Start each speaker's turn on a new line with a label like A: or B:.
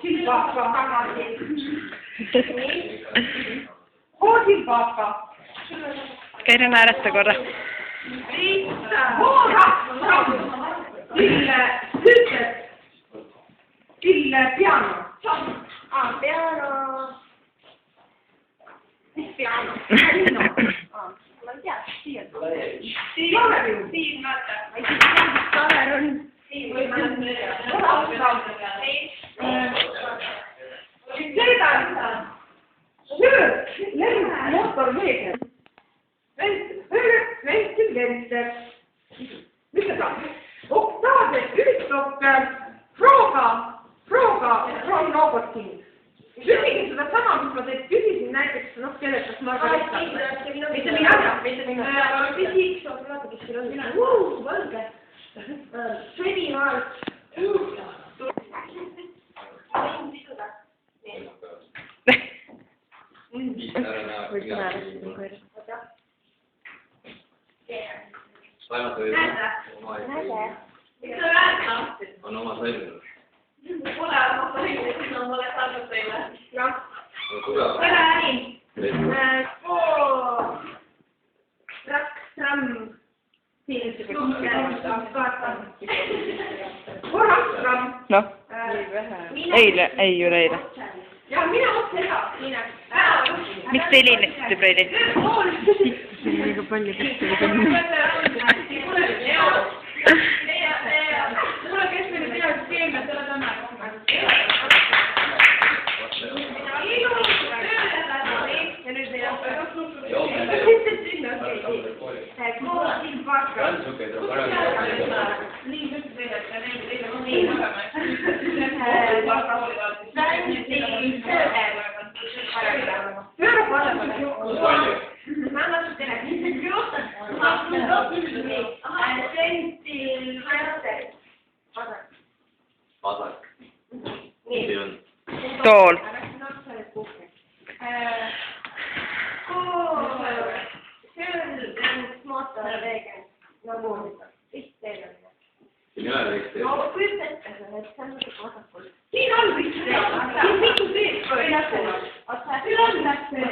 A: Silvaka tagasi. Oo Silvaka.
B: Käin naerata korra.
A: Oo rapp. Sille piano.
C: Piano.
A: Mis piano?
C: Ma ei tea, siia.
A: Siin ole ju.
C: Siin vaata. Ma ei tea, mis kamer on. Siin või ma olen
A: motorveega. Ventilator. Mis seda? Oktaave üritab Frooga from Robotin. Küsige seda sama, mis ma teilt küsisin näiteks, kelletas Margarita. Mitte mina.
C: Fisiks on vaata, kes siin on. Võlge. Senimaalt.
D: On oma sõimunud.
C: Pole oma sõimunud, ma olen saanud teile. Jah.
D: Tere
C: äri. Tramm.
B: Noh, ei üleeile.
C: Ja mine otse edasi, mine.
B: Miks te helinesite, Freili?
C: See on liiga palju kestel kümme. Mulle kes meile teadis keemia, selle täna. Ja nüüd ei ole.
B: Tool.
A: Siin on vist see. Siin mitu teed. Siin on see.